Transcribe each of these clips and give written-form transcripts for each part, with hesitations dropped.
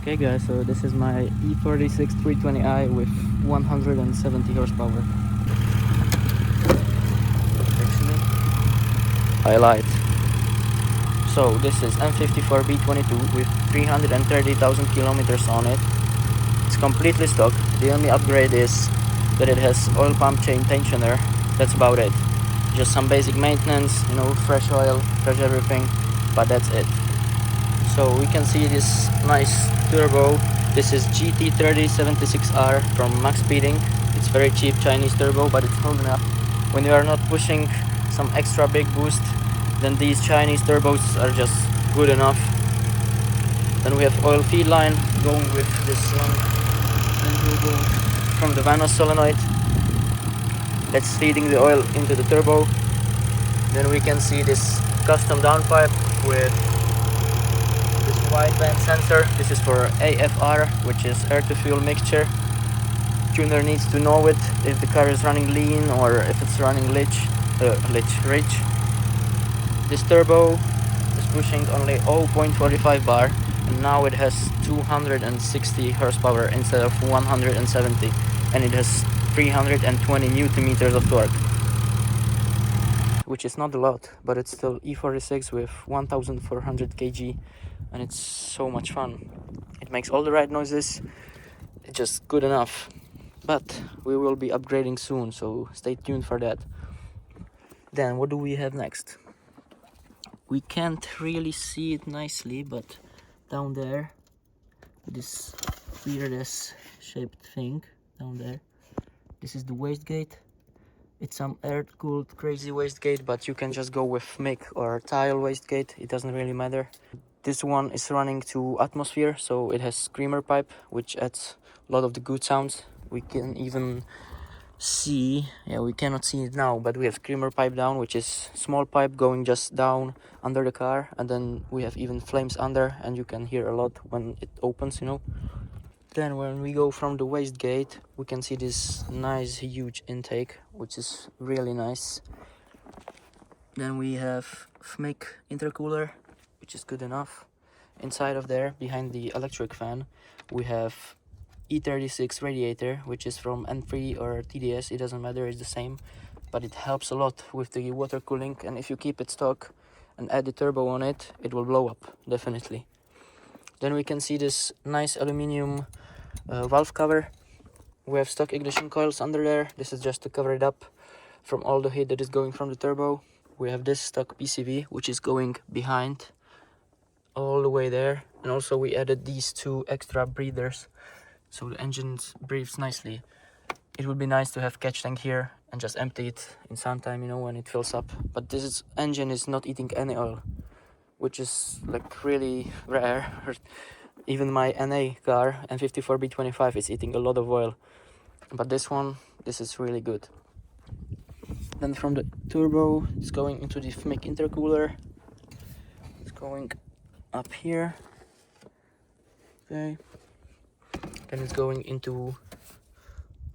Okay guys, so this is my E46 320i with 170 horsepower. Actually, highlight. So this is M54B22 with 330,000 kilometers on it. It's completely stock. The only upgrade is that it has oil pump chain tensioner. That's about it. Just some basic maintenance, you know, fresh oil, fresh everything, but that's it. So we can see this nice turbo. This is GT3076R from maxspeeding. It's very cheap Chinese turbo, but it's holding up. When you are not pushing some extra big boost, then these Chinese turbos are just good enough. Then we have oil feed line going with this one turbo from the Vanos solenoid. That's feeding the oil into the turbo. Then we can see this custom downpipe with wideband sensor. This is for AFR, which is air to fuel mixture. Tuner needs to know it if the car is running lean or if it's running rich. This turbo is pushing only 0.45 bar, and now it has 260 horsepower instead of 170, and it has 320 newton meters of torque, which is not a lot, but it's still E46 with 1400 kg, and it's so much fun. It makes all the right noises. It's just good enough. But we will be upgrading soon, so stay tuned for that. Then what do we have next? We can't really see it nicely, but down there, this weirdest shaped thing down there, this is the wastegate. It's some air-cooled crazy wastegate, but you can just go with FMIC or tial wastegate. It doesn't really matter. This one is running to atmosphere, so it has screamer pipe, which adds a lot of the good sounds. We can even see, we cannot see it now, but we have screamer pipe down, which is small pipe going just down under the car, and then we have even flames under, and you can hear a lot when it opens, you know. Then when we go from the wastegate, we can see this nice huge intake, which is really nice. Then we have FMIC intercooler, which is good enough. Inside of there, behind the electric fan, we have E46 radiator, which is from N3 or TDS, it doesn't matter, it's the same, but it helps a lot with the water cooling, and if you keep it stock and add the turbo on it, it will blow up, definitely. Then we can see this nice aluminum valve cover. We have stock ignition coils under there. This is just to cover it up from all the heat that is going from the turbo. We have this stock PCV, which is going behind all the way there, and also we added these two extra breathers so the engine breathes nicely. It would be nice to have catch tank here and just empty it in some time, you know, when it fills up, but this engine is not eating any oil, which is like really rare. Even my NA car, M54B25, is eating a lot of oil, but this is really good. Then from the turbo, it's going into the FMIC intercooler. It's going up here. Okay. Then it's going into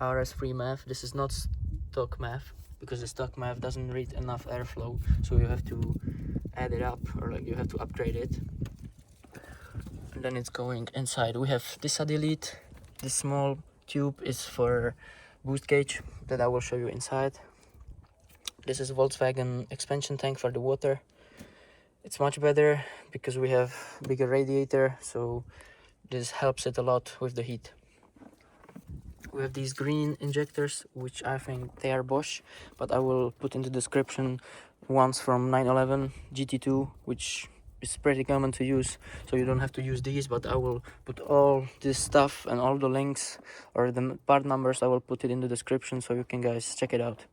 RS3 MAF. This is not stock MAF, because the stock MAF doesn't read enough airflow, so you have to add it up, or like you have to upgrade it. And then it's going inside. We have this delete. This small tube is for boost gauge that I will show you inside. This is Volkswagen expansion tank for the water. It's much better because we have bigger radiator, so this helps it a lot with the heat. We have these green injectors, which I think they are Bosch, but I will put in the description ones from 911 GT2, which is pretty common to use, so you don't have to use these, but I will put all this stuff and all the links or the part numbers, I will put it in the description so you can guys check it out.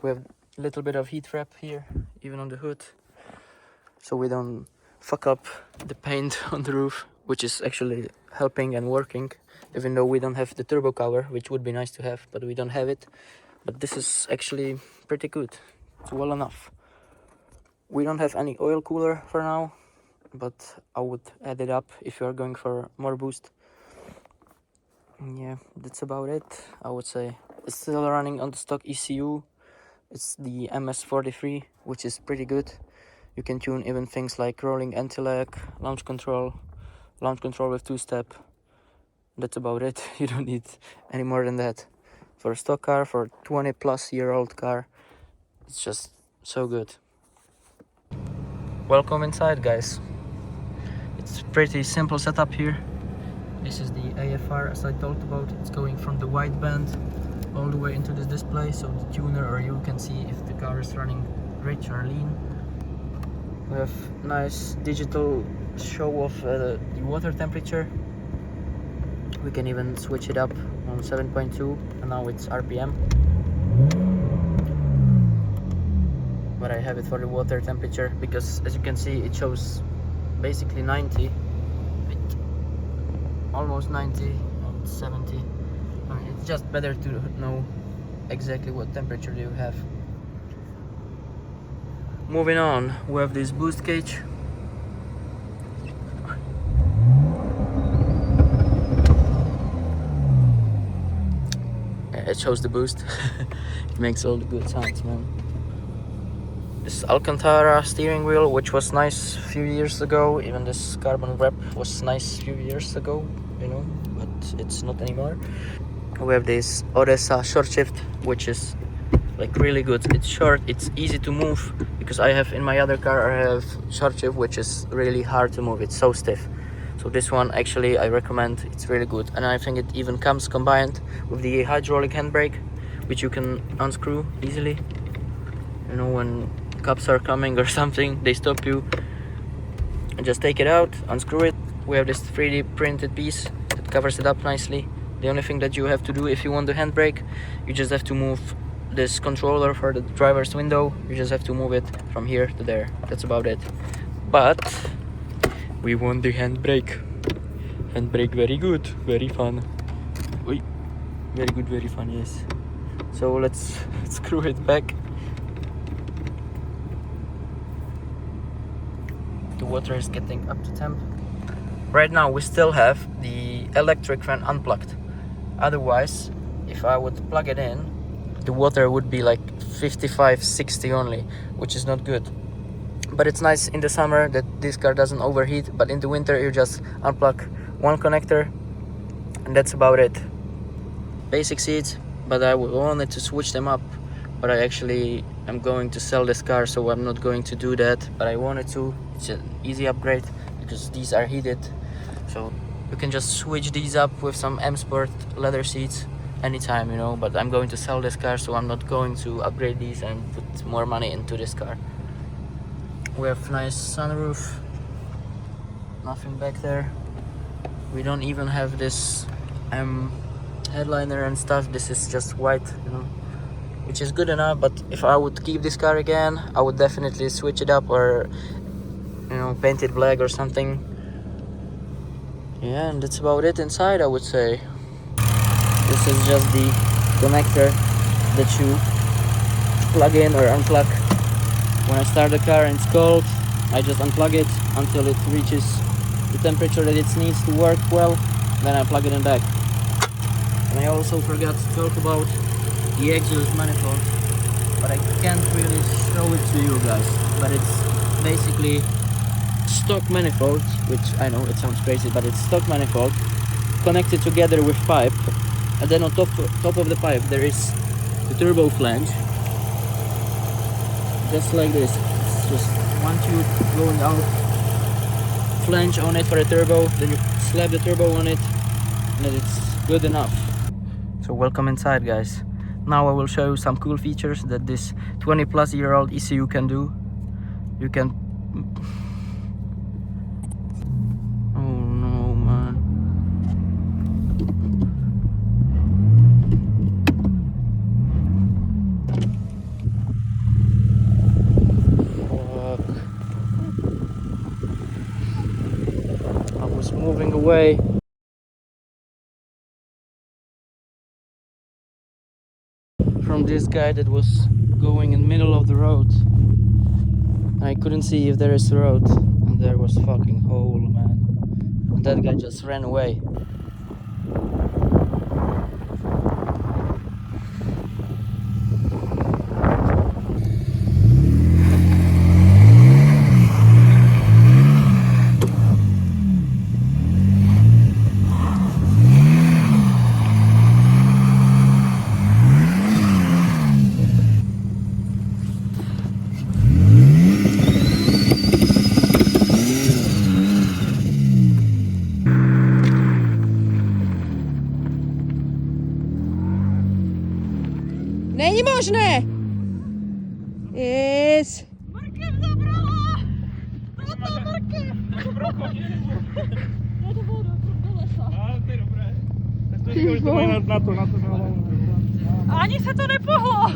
We have a little bit of heat wrap here, even on the hood, so we don't fuck up the paint on the roof, which is actually helping and working, even though we don't have the turbo cover, which would be nice to have, but we don't have it. But this is actually pretty good. It's well enough. We don't have any oil cooler for now, but I would add it up if you are going for more boost. Yeah, that's about it, I would say. It's still running on the stock ECU. It's the MS43, which is pretty good. You can tune even things like rolling anti-lag, launch control with two-step. That's about it. You don't need any more than that. For a stock car, for a 20-plus-year-old car, it's just so good. Welcome inside, guys. It's pretty simple setup here. This is the AFR, as I talked about. It's going from the wideband all the way into this display, so the tuner or you can see if the car is running rich or lean. We have nice digital show of the water temperature. We can even switch it up on 7.2, and now it's RPM. But I have it for the water temperature because, as you can see, it shows basically 90, almost 90 and 70. It's just better to know exactly what temperature you have. Moving on, we have this boost gauge. It shows the boost. It makes all the good sounds, man. This Alcantara steering wheel, which was nice a few years ago. Even this carbon wrap was nice a few years ago, you know, but it's not anymore. We have this Odessa short shift, which is like really good. It's short, it's easy to move, because I have in my other car, I have short shift, which is really hard to move. It's so stiff. So this one actually I recommend. It's really good, and I think it even comes combined with the hydraulic handbrake, which you can unscrew easily. You know, when cops are coming or something, they stop you and just take it out, unscrew it. We have this 3D printed piece that covers it up nicely. The only thing that you have to do if you want the handbrake, you just have to move this controller for the driver's window. You just have to move it from here to there. That's about it. But we want the handbrake. Handbrake, very good, very fun. Oi. Very good, very fun, yes. So let's screw it back. The water is getting up to temp. Right now we still have the electric fan unplugged. Otherwise, if I would plug it in, the water would be like 55-60 only, which is not good. But it's nice in the summer that this car doesn't overheat, but in the winter you just unplug one connector and that's about it. Basic seats, but I wanted to switch them up, but I actually am going to sell this car, so I'm not going to do that, but I wanted to. It's an easy upgrade because these are heated, so you can just switch these up with some M Sport leather seats anytime, you know. But I'm going to sell this car, so I'm not going to upgrade these and put more money into this car. We have nice sunroof, nothing back there. We don't even have this headliner and stuff. This is just white, you know, which is good enough. But if I would keep this car again, I would definitely switch it up or, you know, paint it black or something. Yeah, and that's about it inside, I would say. This is just the connector that you plug in or unplug. When I start the car and it's cold, I just unplug it until it reaches the temperature that it needs to work well, then I plug it in back. And I also forgot to talk about the exhaust manifold, but I can't really show it to you guys. But it's basically stock manifold, which I know it sounds crazy, but it's stock manifold connected together with pipe, and then on top of the pipe there is the turbo flange, just like this. It's just one tube going out, flange on it for a turbo, then you slap the turbo on it, and then it's good enough. So welcome inside, guys. Now I will show you some cool features that this 20-plus-year-old ECU can do. You can... Oh no, man. Fuck. I was moving away. From this guy that was going in the middle of the road. I couldn't see if there is a road, and there was fucking hole, man. And that guy just ran away. Není možné! Yes. Mrkev zabrala! Zlatá mrkev! Já to bylo do lesa. A, to je dobré. Tak to říkám, že to mají na to Ani se to nepohlo!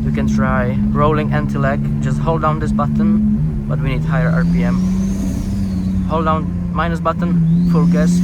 You can try rolling anti-lag. Just hold down this button, but we need higher RPM. Hold down minus button, full gas.